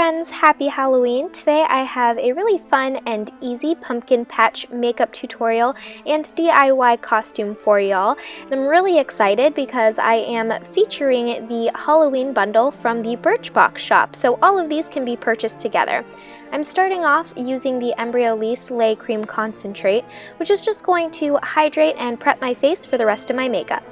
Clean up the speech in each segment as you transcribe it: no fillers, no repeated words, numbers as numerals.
friends, happy Halloween! Today I have a really fun and easy pumpkin patch makeup tutorial and DIY costume for y'all. And I'm really excited because I am featuring the Halloween bundle from the Birchbox shop, so all of these can be purchased together. I'm starting off using the Embryolisse Lait Cream Concentrate, which is just going to hydrate and prep my face for the rest of my makeup.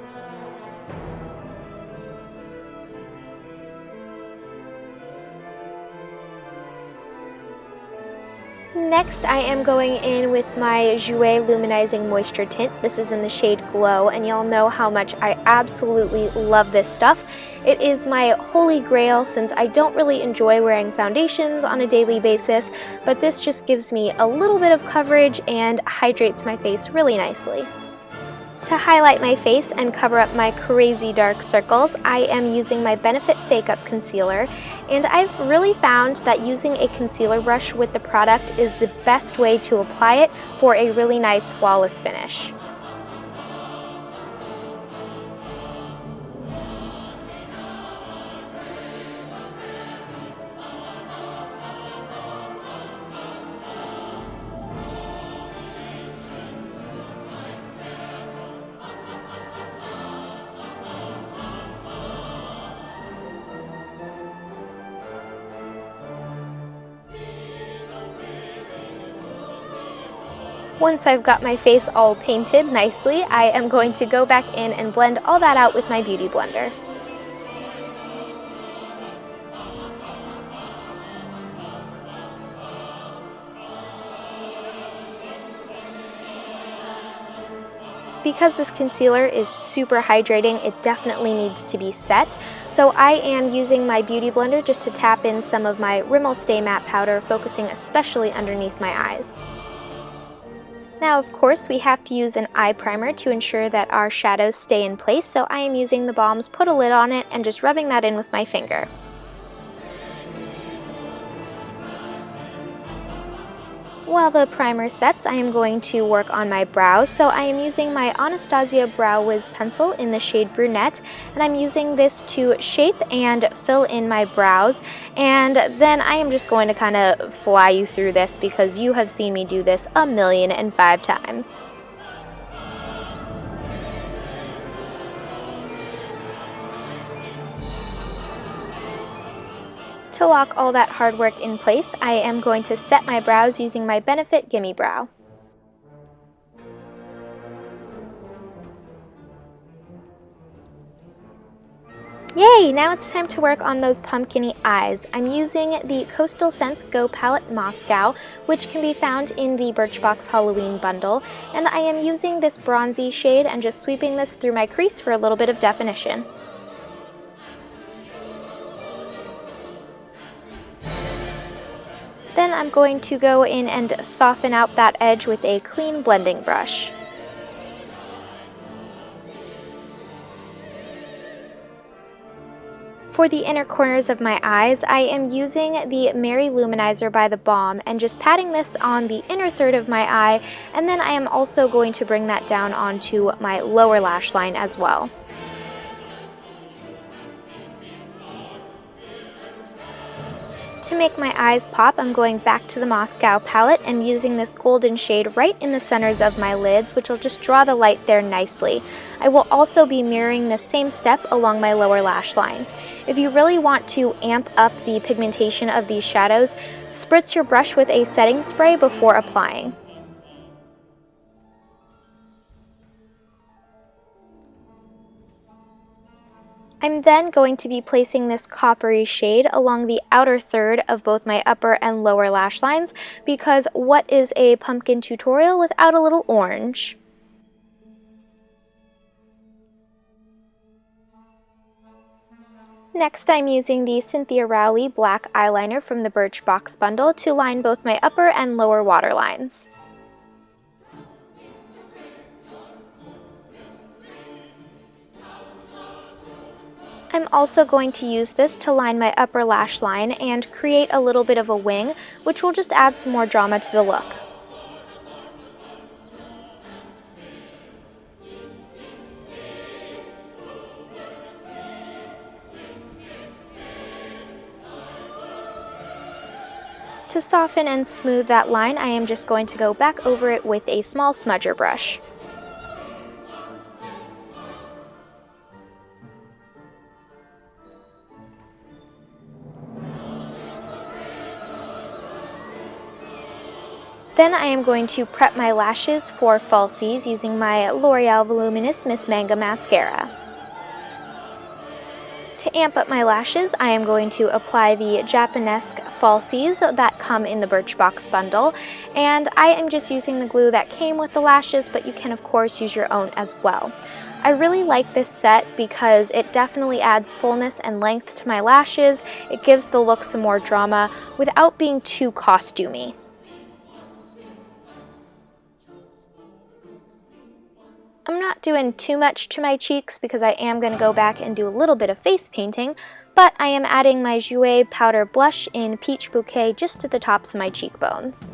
Next, I am going in with my Jouer Luminizing Moisture Tint. This is in the shade Glow, and y'all know how much I absolutely love this stuff. It is my holy grail since I don't really enjoy wearing foundations on a daily basis, but this just gives me a little bit of coverage and hydrates my face really nicely. To highlight my face and cover up my crazy dark circles, I am using my Benefit Fake Up Concealer, and I've really found that using a concealer brush with the product is the best way to apply it for a really nice flawless finish. Once I've got my face all painted nicely, I am going to go back in and blend all that out with my Beauty Blender. Because this concealer is super hydrating, it definitely needs to be set. So I am using my Beauty Blender just to tap in some of my Rimmel Stay Matte Powder, focusing especially underneath my eyes. Now, of course, we have to use an eye primer to ensure that our shadows stay in place, so I am using the Balm's Put a Lid on It and just rubbing that in with my finger. While the primer sets, I am going to work on my brows, so I am using my Anastasia Brow Wiz pencil in the shade Brunette, and I'm using this to shape and fill in my brows, and then I am just going to kind of fly you through this because you have seen me do this 1,000,005 times. To lock all that hard work in place, I am going to set my brows using my Benefit Gimme Brow. Yay! Now it's time to work on those pumpkin-y eyes. I'm using the Coastal Scents Go Palette Moscow, which can be found in the Birchbox Halloween bundle, and I am using this bronzy shade and just sweeping this through my crease for a little bit of definition. Then I'm going to go in and soften out that edge with a clean blending brush. For the inner corners of my eyes, I am using the Mary Luminizer by the Balm and just patting this on the inner third of my eye, and then I am also going to bring that down onto my lower lash line as well. To make my eyes pop, I'm going back to the Moscow palette and using this golden shade right in the centers of my lids, which will just draw the light there nicely. I will also be mirroring the same step along my lower lash line. If you really want to amp up the pigmentation of these shadows, spritz your brush with a setting spray before applying. I'm then going to be placing this coppery shade along the outer third of both my upper and lower lash lines, because what is a pumpkin tutorial without a little orange? Next, I'm using the Cynthia Rowley black eyeliner from the Birchbox bundle to line both my upper and lower waterlines. I'm also going to use this to line my upper lash line and create a little bit of a wing, which will just add some more drama to the look. To soften and smooth that line, I am just going to go back over it with a small smudger brush. Then I am going to prep my lashes for falsies using my L'Oreal Voluminous Miss Manga Mascara. To amp up my lashes, I am going to apply the Japanesque falsies that come in the Birchbox bundle, and I am just using the glue that came with the lashes, but you can of course use your own as well. I really like this set because it definitely adds fullness and length to my lashes. It gives the look some more drama without being too costumey. I'm not doing too much to my cheeks because I am going to go back and do a little bit of face painting, but I am adding my Jouer Powder Blush in Peach Bouquet just to the tops of my cheekbones.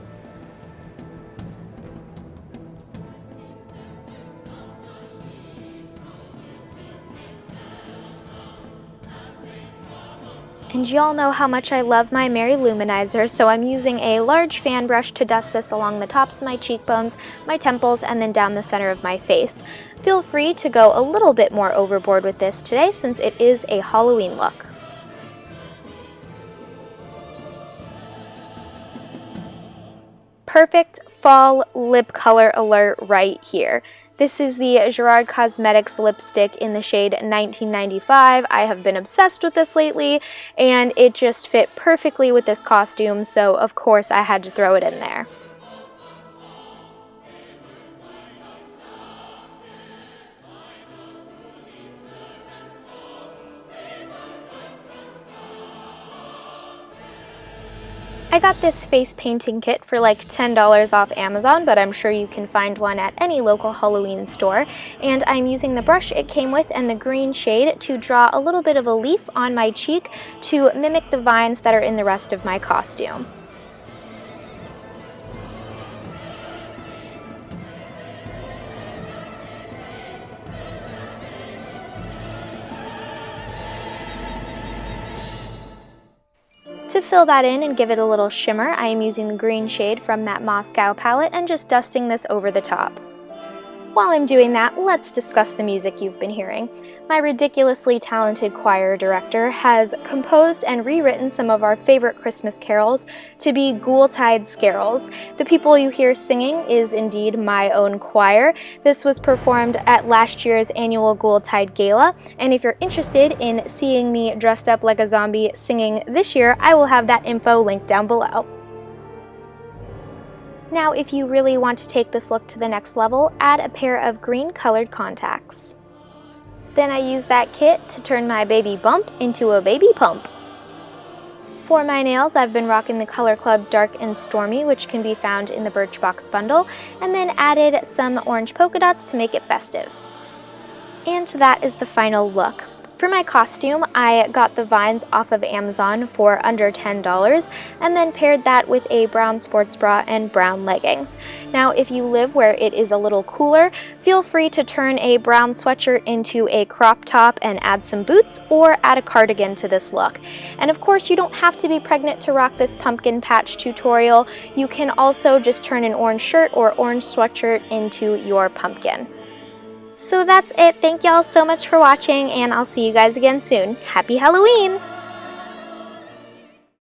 And y'all know how much I love my Merry Luminizer, so I'm using a large fan brush to dust this along the tops of my cheekbones, my temples, and then down the center of my face. Feel free to go a little bit more overboard with this today since it is a Halloween look. Perfect fall lip color alert right here. This is the Gerard Cosmetics lipstick in the shade 1995. I have been obsessed with this lately, and it just fit perfectly with this costume, so of course I had to throw it in there. I got this face painting kit for like $10 off Amazon, but I'm sure you can find one at any local Halloween store. And I'm using the brush it came with and the green shade to draw a little bit of a leaf on my cheek to mimic the vines that are in the rest of my costume. To fill that in and give it a little shimmer, I am using the green shade from that Moscow palette and just dusting this over the top. While I'm doing that, let's discuss the music you've been hearing. My ridiculously talented choir director has composed and rewritten some of our favorite Christmas carols to be Ghoultide Scarolers. The people you hear singing is indeed my own choir. This was performed at last year's annual Ghoultide Gala, and if you're interested in seeing me dressed up like a zombie singing this year, I will have that info linked down below. Now, if you really want to take this look to the next level, add a pair of green colored contacts. Then I use that kit to turn my baby bump into a baby pump. For my nails, I've been rocking the Color Club Dark and Stormy, which can be found in the Birchbox bundle, and then added some orange polka dots to make it festive. And that is the final look. For my costume, I got the vines off of Amazon for under $10 and then paired that with a brown sports bra and brown leggings. Now, if you live where it is a little cooler, feel free to turn a brown sweatshirt into a crop top and add some boots, or add a cardigan to this look. And of course, you don't have to be pregnant to rock this pumpkin patch tutorial. You can also just turn an orange shirt or orange sweatshirt into your pumpkin. So that's it. Thank y'all so much for watching, and I'll see you guys again soon. Happy Halloween!